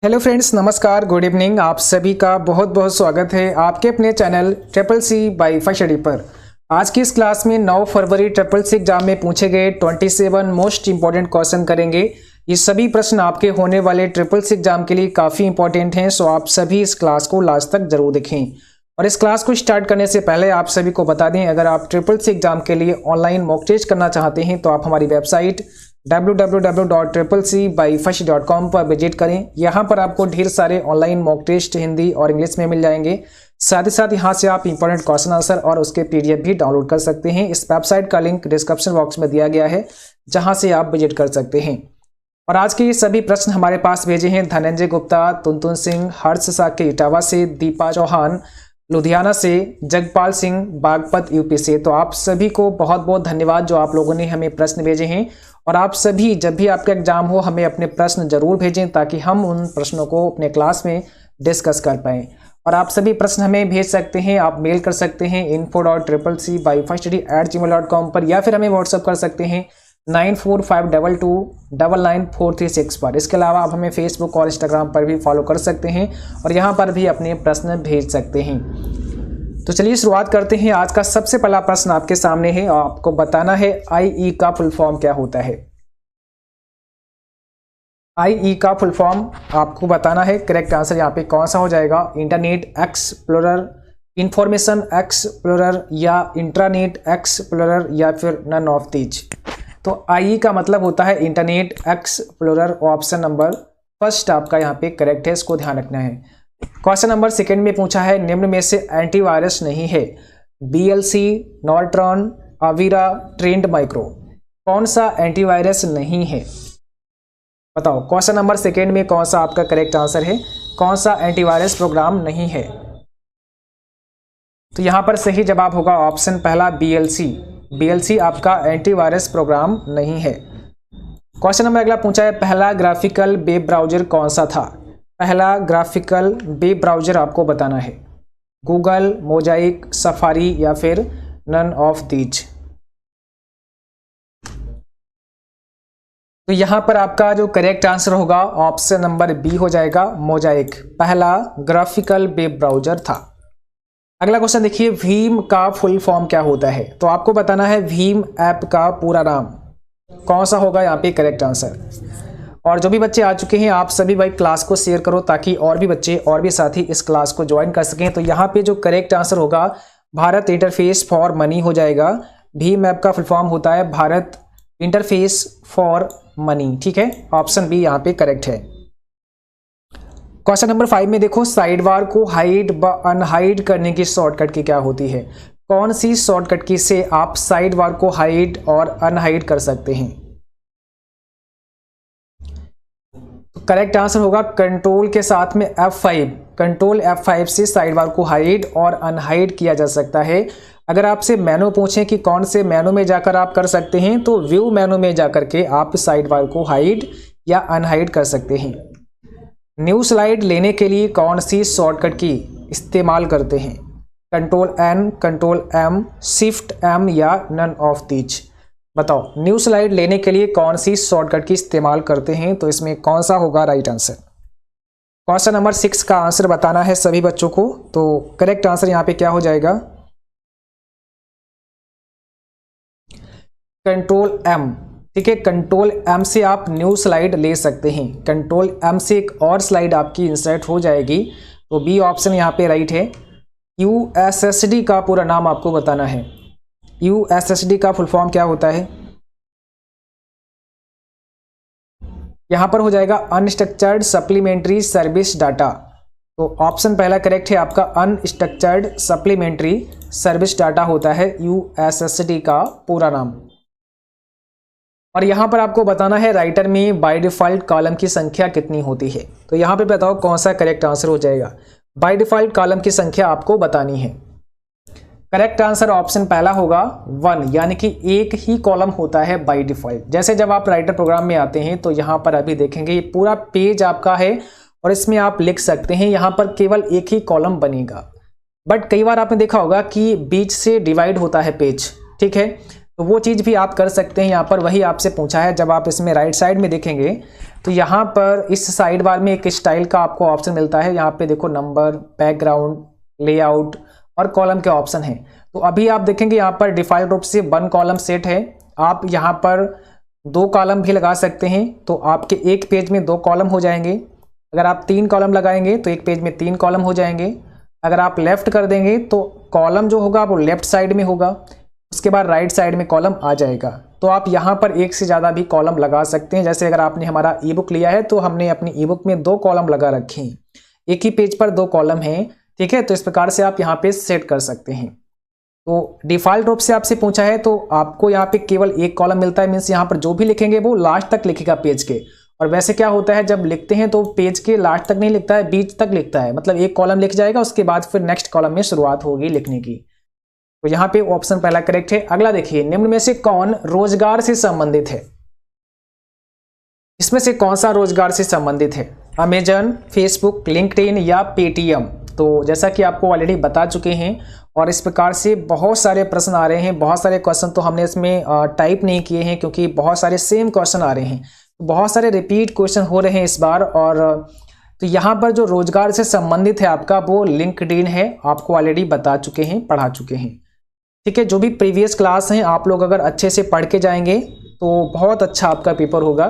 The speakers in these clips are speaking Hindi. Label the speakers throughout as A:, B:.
A: हेलो फ्रेंड्स, नमस्कार, गुड इवनिंग। आप सभी का बहुत बहुत स्वागत है आपके अपने channel triple C by first study पर। आज की इस क्लास में 9 फरवरी ट्रिपल सी एग्जाम में पूछे गए 27 मोस्ट इंपॉर्टेंट क्वेश्चन करेंगे। ये सभी प्रश्न आपके होने वाले ट्रिपल सी एग्जाम के लिए काफ़ी इंपॉर्टेंट हैं, सो आप सभी इस क्लास को लास्ट तक जरूर देखें। और इस क्लास को स्टार्ट करने से पहले आप सभी को बता दें, अगर आप ट्रिपल सी एग्जाम के लिए ऑनलाइन मॉक टेस्ट करना चाहते हैं तो आप हमारी वेबसाइट www.triplec.com पर विजिट करें। यहाँ पर आपको ढेर सारे ऑनलाइन मॉक टेस्ट हिंदी और इंग्लिश में मिल जाएंगे। साथ ही साथ यहाँ से आप इंपॉर्टेंट क्वेश्चन आंसर और उसके पीडीएफ भी डाउनलोड कर सकते हैं। इस वेबसाइट का लिंक डिस्क्रिप्शन बॉक्स में दिया गया है, जहाँ से आप विजिट कर सकते हैं। और आज के ये सभी प्रश्न हमारे पास भेजे हैं धनंजय गुप्ता, तुनतुन सिंह, हर्ष साके इटावा से, दीपा चौहान लुधियाना से, जगपाल सिंह बागपत यूपी से। तो आप सभी को बहुत बहुत धन्यवाद जो आप लोगों ने हमें प्रश्न भेजे हैं। और आप सभी जब भी आपका एग्जाम हो हमें अपने प्रश्न जरूर भेजें, ताकि हम उन प्रश्नों को अपने क्लास में डिस्कस कर पाएँ। और आप सभी प्रश्न हमें भेज सकते हैं, आप मेल कर सकते हैं info.triplec@gmail.com पर, या फिर हमें व्हाट्सअप कर सकते हैं 9452299436 पर। इसके अलावा आप हमें फेसबुक और इंस्टाग्राम पर भी फॉलो कर सकते हैं और यहाँ पर भी अपने प्रश्न भेज सकते हैं। तो चलिए शुरुआत करते हैं। आज का सबसे पहला प्रश्न आपके सामने है और आपको बताना है आईई का फुल फॉर्म क्या होता है। आईई का फुल फॉर्म आपको बताना है। करेक्ट आंसर यहाँ पे कौन सा हो जाएगा? इंटरनेट एक्सप्लोरर, इंफॉर्मेशन एक्सप्लोरर, या इंट्रानेट एक्सप्लोरर, या फिर नन ऑफ दीज। तो आईई का मतलब होता है internet explorer. Option number first आपका यहाँ पे करेक्ट है, इसको ध्यान रखना है। क्वेश्चन नंबर सेकंड में पूछा है निम्न में से एंटीवायरस नहीं है। बीएलसी, नॉर्ट्रॉन, अवीरा, ट्रेंड माइक्रो। कौन सा एंटीवायरस नहीं है? बताओ क्वेश्चन नंबर सेकंड में कौन सा आपका करेक्ट आंसर है? कौन सा एंटीवायरस प्रोग्राम नहीं है? तो यहां पर सही जवाब होगा ऑप्शन पहला बीएलसी। बीएलसी आपका एंटीवायरस प्रोग्राम नहीं है। क्वेश्चन नंबर अगला पूछा है पहला ग्राफिकल वेब ब्राउजर कौन सा था? पहला ग्राफिकल वेब ब्राउजर आपको बताना है। गूगल, मोजाइक, सफारी, या फिर नन ऑफ दीज। तो यहां पर आपका जो करेक्ट आंसर होगा ऑप्शन नंबर बी हो जाएगा, मोजाइक पहला ग्राफिकल वेब ब्राउजर था। अगला क्वेश्चन देखिए, भीम का फुल फॉर्म क्या होता है? तो आपको बताना है भीम ऐप का पूरा नाम कौन सा होगा यहाँ पे करेक्ट आंसर। और जो भी बच्चे आ चुके हैं आप सभी भाई क्लास को शेयर करो, ताकि और भी बच्चे और भी साथी इस क्लास को ज्वाइन कर सकें। तो यहाँ पे जो करेक्ट आंसर होगा भारत इंटरफेस फॉर मनी हो जाएगा। भीम ऐप का फुल फॉर्म होता है भारत इंटरफेस फॉर मनी। ठीक है, ऑप्शन बी यहाँ पे करेक्ट है। क्वेश्चन नंबर 5 में देखो, साइडबार को हाइड व अनहाइड करने की शॉर्टकट की क्या होती है? कौन सी शॉर्टकट की से आप साइडबार को हाइड और अनहाइड कर सकते हैं? करेक्ट आंसर होगा कंट्रोल के साथ में F5। कंट्रोल F5 से साइडबार को हाइड और अनहाइड किया जा सकता है। अगर आपसे मेनू पूछें कि कौन से मेनू में जाकर आप कर सकते हैं, तो व्यू मेनू में जाकर के आप साइडबार को हाइड या अनहाइड कर सकते हैं। न्यू स्लाइड लेने के लिए कौन सी शॉर्टकट की इस्तेमाल करते हैं? Control N, control M, shift M, या नन ऑफ दीज। बताओ न्यू स्लाइड लेने के लिए कौन सी शॉर्टकट की इस्तेमाल करते हैं? तो इसमें कौन सा होगा राइट आंसर? क्वेश्चन नंबर 6 का आंसर बताना है सभी बच्चों को। तो करेक्ट आंसर यहाँ पे क्या हो जाएगा? Control M। ठीक है, कंट्रोल M से आप न्यू स्लाइड ले सकते हैं। कंट्रोल M से एक और स्लाइड आपकी इंसर्ट हो जाएगी। तो बी ऑप्शन यहाँ पे राइट है। यूएसएसडी का पूरा नाम आपको बताना है। यूएसएसडी का फुल फॉर्म क्या होता है? यहां पर हो जाएगा अनस्ट्रक्चर्ड सप्लीमेंट्री सर्विस डाटा। तो ऑप्शन पहला करेक्ट है आपका, अनस्ट्रक्चर्ड सप्लीमेंट्री सर्विस डाटा होता है यूएसएसडी का पूरा नाम। और यहां पर आपको बताना है राइटर में बाय डिफॉल्ट कॉलम की संख्या कितनी होती है? तो यहां पे बताओ कौन सा करेक्ट आंसर हो जाएगा? बाय डिफॉल्ट कॉलम की संख्या आपको बतानी है। करेक्ट आंसर ऑप्शन पहला होगा 1, यानी कि एक ही कॉलम होता है बाय डिफॉल्ट। जैसे जब आप राइटर प्रोग्राम में आते हैं तो यहाँ पर अभी देखेंगे ये पूरा पेज आपका है और इसमें आप लिख सकते हैं, यहाँ पर केवल एक ही कॉलम बनेगा। बट कई बार आपने देखा होगा कि बीच से डिवाइड होता है पेज। ठीक है, तो तो वो चीज़ भी आप कर सकते हैं। यहाँ पर वही आपसे पूछा है। जब आप इसमें राइट साइड में देखेंगे तो यहाँ पर इस साइड बार में एक स्टाइल का आपको ऑप्शन मिलता है। यहाँ पे देखो नंबर, बैकग्राउंड, लेआउट और कॉलम के ऑप्शन हैं। तो अभी आप देखेंगे यहाँ पर डिफ़ॉल्ट रूप से 1 कॉलम सेट है। आप यहाँ पर 2 कॉलम भी लगा सकते हैं, तो आपके एक पेज में 2 कॉलम हो जाएंगे। अगर आप 3 कॉलम लगाएंगे तो एक पेज में 3 कॉलम हो जाएंगे। अगर आप लेफ्ट कर देंगे तो कॉलम जो होगा वो लेफ्ट साइड में होगा, उसके बाद राइट साइड में कॉलम आ जाएगा। तो आप यहाँ पर एक से ज़्यादा भी कॉलम लगा सकते हैं। जैसे अगर आपने हमारा ई बुक लिया है तो हमने अपनी ई बुक में 2 कॉलम लगा रखे हैं, एक ही पेज पर 2 कॉलम हैं, ठीक है। तो इस प्रकार से आप यहाँ पे सेट कर सकते हैं। तो डिफ़ॉल्ट रूप से आपसे पूछा है तो आपको यहाँ पे केवल 1 कॉलम मिलता है। मीन्स यहाँ पर जो भी लिखेंगे वो लास्ट तक लिखेगा पेज के। और वैसे क्या होता है, जब लिखते हैं तो पेज के लास्ट तक नहीं लिखता है, बीच तक लिखता है। मतलब 1 कॉलम लिख जाएगा, उसके बाद फिर नेक्स्ट कॉलम में शुरुआत होगी लिखने की। तो यहाँ पे ऑप्शन पहला करेक्ट है। अगला देखिए, निम्न में से कौन रोजगार से संबंधित है? इसमें से कौन सा रोजगार से संबंधित है? अमेजन, फेसबुक, लिंक्डइन या पेटीएम? तो जैसा कि आपको ऑलरेडी बता चुके हैं और इस प्रकार से बहुत सारे प्रश्न आ रहे हैं। बहुत सारे क्वेश्चन तो हमने इसमें टाइप नहीं किए हैं क्योंकि बहुत सारे सेम क्वेश्चन आ रहे हैं, बहुत सारे रिपीट क्वेश्चन हो रहे हैं इस बार। और तो यहाँ पर जो रोजगार से संबंधित है आपका वो लिंक्डइन है, आपको ऑलरेडी बता चुके हैं, पढ़ा चुके हैं, ठीक है। जो भी प्रीवियस क्लास हैं आप लोग अगर अच्छे से पढ़ के जाएंगे तो बहुत अच्छा आपका पेपर होगा।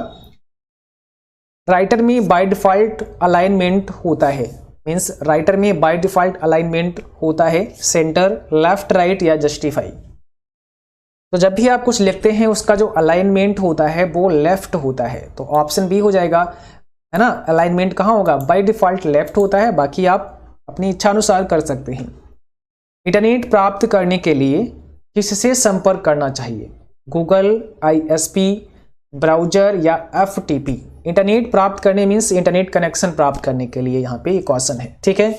A: राइटर में बाय डिफ़ॉल्ट अलाइनमेंट होता है। मीन्स राइटर में बाय डिफ़ॉल्ट अलाइनमेंट होता है सेंटर, लेफ्ट, राइट या जस्टिफाई। तो जब भी आप कुछ लिखते हैं उसका जो अलाइनमेंट होता है वो लेफ्ट होता है। तो ऑप्शन बी हो जाएगा, है ना। अलाइनमेंट कहाँ होगा? बाय डिफ़ॉल्ट लेफ्ट होता है, बाकी आप अपनी इच्छा अनुसार कर सकते हैं। इंटरनेट प्राप्त करने के लिए किससे संपर्क करना चाहिए? गूगल, ISP, ब्राउजर या FTP? इंटरनेट प्राप्त करने मीन्स इंटरनेट कनेक्शन प्राप्त करने के लिए यहाँ पे ये क्वेश्चन है, ठीक है।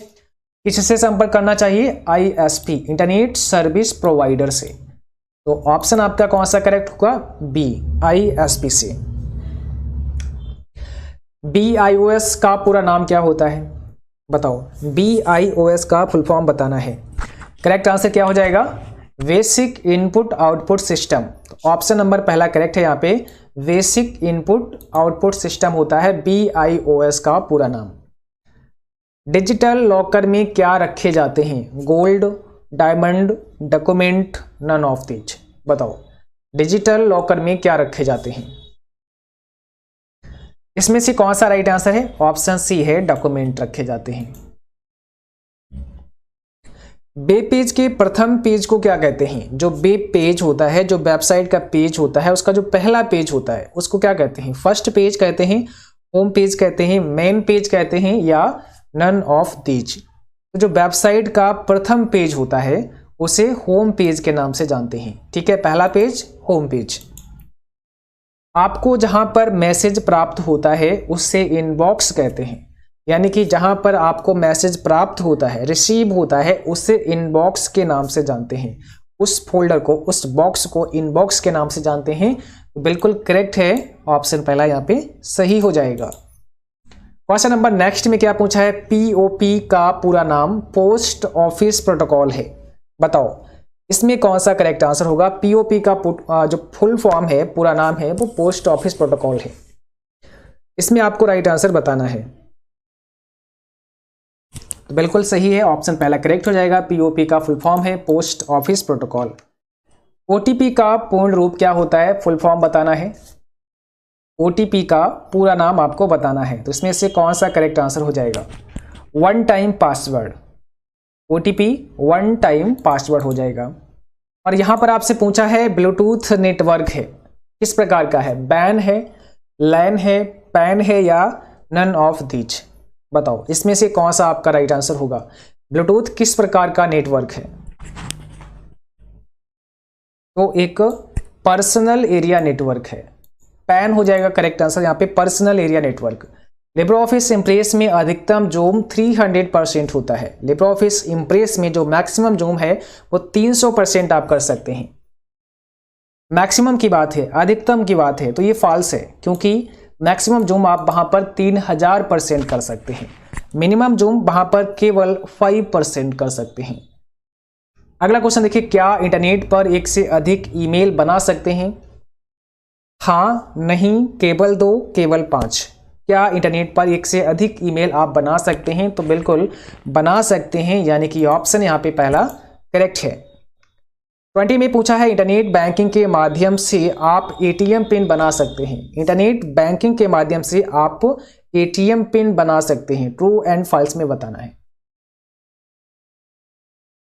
A: किससे संपर्क करना चाहिए? ISP, इंटरनेट सर्विस प्रोवाइडर से। तो ऑप्शन आपका कौन सा करेक्ट होगा? बी, ISP से। BIOS का पूरा नाम क्या होता है? बताओ, BIOS का फुल फॉर्म बताना है। करेक्ट आंसर क्या हो जाएगा? Basic input output system. तो ऑप्शन नंबर पहला करेक्ट है यहाँ पे। बेसिक इनपुट आउटपुट सिस्टम होता है BIOS का पूरा नाम। डिजिटल लॉकर में क्या रखे जाते हैं? Gold, diamond, document, none of these? बताओ, डिजिटल लॉकर में क्या रखे जाते हैं? इसमें से कौन सा राइट आंसर है? ऑप्शन सी है, डॉक्यूमेंट रखे जाते हैं। वेब पेज के प्रथम पेज को क्या कहते हैं? जो वेब पेज होता है, जो वेबसाइट का पेज होता है, उसका जो पहला पेज होता है उसको क्या कहते हैं? फर्स्ट पेज कहते हैं, होम पेज कहते हैं, मेन पेज कहते हैं या नन ऑफ दीज? तो जो वेबसाइट का प्रथम पेज होता है उसे होम पेज के नाम से जानते हैं, ठीक है। पहला पेज होम पेज। आपको जहां पर मैसेज प्राप्त होता है उससे इनबॉक्स कहते हैं। यानी कि जहां पर आपको मैसेज प्राप्त होता है, रिसीव होता है, उससे इनबॉक्स के नाम से जानते हैं। उस फोल्डर को, उस बॉक्स को इनबॉक्स के नाम से जानते हैं। तो बिल्कुल करेक्ट है, ऑप्शन पहला यहाँ पे सही हो जाएगा। क्वेश्चन नंबर नेक्स्ट में क्या पूछा है? POP का पूरा नाम पोस्ट ऑफिस प्रोटोकॉल है। बताओ इसमें कौन सा करेक्ट आंसर होगा? POP का जो फुल फॉर्म है, पूरा नाम है, वो पोस्ट ऑफिस प्रोटोकॉल है। इसमें आपको राइट आंसर बताना है। तो बिल्कुल सही है, ऑप्शन पहला करेक्ट हो जाएगा। POP का फुल फॉर्म है पोस्ट ऑफिस प्रोटोकॉल। OTP का पूर्ण रूप क्या होता है? फुल फॉर्म बताना है। OTP का पूरा नाम आपको बताना है। तो इसमें से कौन सा करेक्ट आंसर हो जाएगा? One time password. OTP one time password हो जाएगा। और यहां पर आपसे पूछा है ब्लूटूथ नेटवर्क है, किस प्रकार का है? बैन है, लैन है, पैन है या नन ऑफ दीज? बताओ इसमें से कौन सा आपका राइट आंसर होगा? ब्लूटूथ किस प्रकार का नेटवर्क है? तो एक पर्सनल एरिया नेटवर्क है। पैन हो जाएगा करेक्ट आंसर यहाँ पे, personal area network. Libre office impress में अधिकतम जूम 300% होता है। लिब्रे ऑफिस इम्प्रेस में जो मैक्सिमम जूम है वो 300% आप कर सकते हैं। मैक्सिमम की बात है, अधिकतम की बात है तो ये फॉल्स है, क्योंकि मैक्सिमम जूम आप वहां पर 3000% कर सकते हैं। मिनिमम जूम वहां पर केवल 5% कर सकते हैं। अगला क्वेश्चन देखिए, क्या इंटरनेट पर एक से अधिक ईमेल बना सकते हैं? हाँ, नहीं, केवल 2, केवल 5। क्या इंटरनेट पर एक से अधिक ईमेल आप बना सकते हैं? तो बिल्कुल बना सकते हैं, यानी कि ऑप्शन यहाँ पे पहला करेक्ट है। 20 में पूछा है, इंटरनेट बैंकिंग के माध्यम से आप एटीएम पिन बना सकते हैं। इंटरनेट बैंकिंग के माध्यम से आप एटीएम पिन बना सकते हैं, ट्रू एंड फॉल्स में बताना है।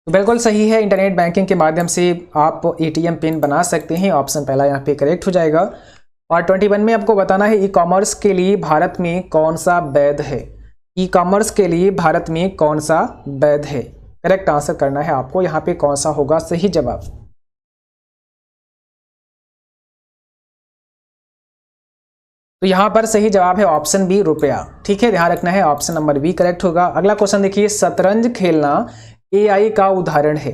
A: तो बिल्कुल सही है, इंटरनेट बैंकिंग के माध्यम से आप एटीएम पिन बना सकते हैं, ऑप्शन पहला यहाँ पे करेक्ट हो जाएगा। और 21 में आपको बताना है, ई कॉमर्स के लिए भारत में कौन सा वैध है? ई कॉमर्स के लिए भारत में कौन सा वैध है? करेक्ट आंसर करना है आपको, यहाँ पे कौन सा होगा सही जवाब। तो यहाँ पर सही जवाब है ऑप्शन बी, रुपया। ठीक है, ध्यान रखना है, ऑप्शन नंबर बी करेक्ट होगा। अगला क्वेश्चन देखिए, शतरंज खेलना एआई का उदाहरण है।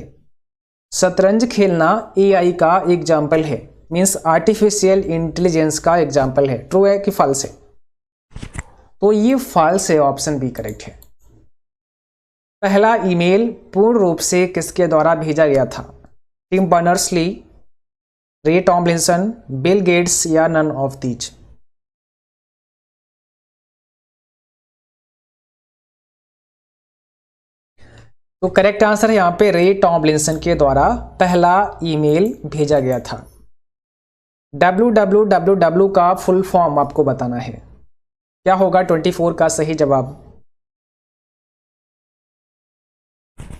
A: शतरंज खेलना एआई का एग्जाम्पल है, मीन्स आर्टिफिशियल इंटेलिजेंस का एग्जाम्पल है, ट्रू है कि फॉल्स है? तो ये फॉल्स है, ऑप्शन बी करेक्ट है। पहला ईमेल पूर्ण रूप से किसके द्वारा भेजा गया था? टिम बर्नर्स-ली, रे टॉमलिंसन, बिल गेट्स या नन ऑफ दीज? तो करेक्ट आंसर है यहाँ पे रे टॉमलिंसन के द्वारा पहला ईमेल भेजा गया था। www का फुल फॉर्म आपको बताना है, क्या होगा 24 का सही जवाब?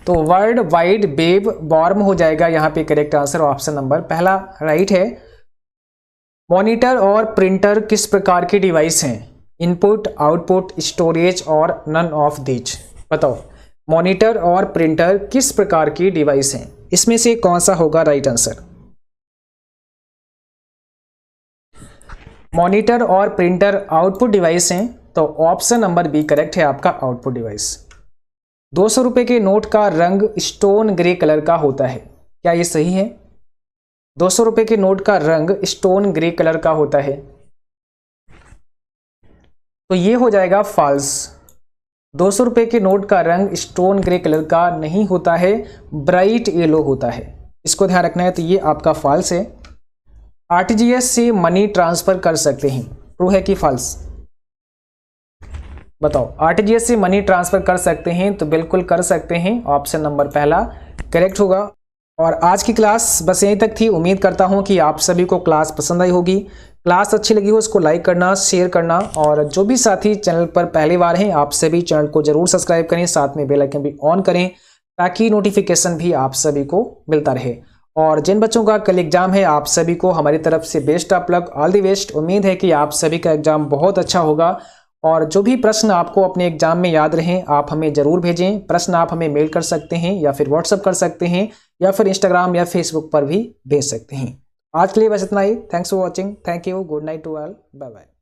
A: तो वर्ल्ड वाइड वेब वॉर्म हो जाएगा यहाँ पे करेक्ट आंसर, ऑप्शन नंबर पहला राइट है। मॉनिटर और प्रिंटर किस प्रकार के डिवाइस हैं? इनपुट, आउटपुट, स्टोरेज और नन ऑफ दीज? बताओ, मॉनिटर और प्रिंटर किस प्रकार की डिवाइस हैं? इसमें से कौन सा होगा राइट आंसर? मॉनिटर और प्रिंटर आउटपुट डिवाइस हैं, तो ऑप्शन नंबर बी करेक्ट है आपका, आउटपुट डिवाइस। 200 रुपए के नोट का रंग स्टोन ग्रे कलर का होता है, क्या ये सही है? 200 रुपए के नोट का रंग स्टोन ग्रे कलर का होता है, तो ये हो जाएगा फॉल्स। 200 रुपए के नोट का रंग स्टोन ग्रे कलर का नहीं होता है, ब्राइट येलो होता है, इसको ध्यान रखना है। तो ये आपका फॉल्स है। आरटीजीएस से मनी ट्रांसफर कर सकते हैं, ट्रू है कि फॉल्स? बताओ, आरटीजीएस से मनी ट्रांसफर कर सकते हैं? तो बिल्कुल कर सकते हैं, ऑप्शन नंबर पहला करेक्ट होगा। और आज की क्लास बस यहीं तक थी। उम्मीद करता हूं कि आप सभी को क्लास पसंद आई होगी। क्लास अच्छी लगी हो उसको लाइक करना, शेयर करना, और जो भी साथी चैनल पर पहली बार हैं आप सभी चैनल को जरूर सब्सक्राइब करें, साथ में बेल आइकन भी ऑन करें ताकि नोटिफिकेशन भी आप सभी को मिलता रहे। और जिन बच्चों का कल एग्जाम है, आप सभी को हमारी तरफ से best of luck, all the best. उम्मीद है कि आप सभी का एग्जाम बहुत अच्छा होगा। और जो भी प्रश्न आपको अपने एग्जाम में याद रहें आप हमें जरूर भेजें। प्रश्न आप हमें मेल कर सकते हैं या फिर व्हाट्सअप कर सकते हैं या फिर इंस्टाग्राम या फेसबुक पर भी भेज सकते हैं। आज के लिए बस इतना ही। Thanks for watching. Thank you. Good night to all. Bye bye.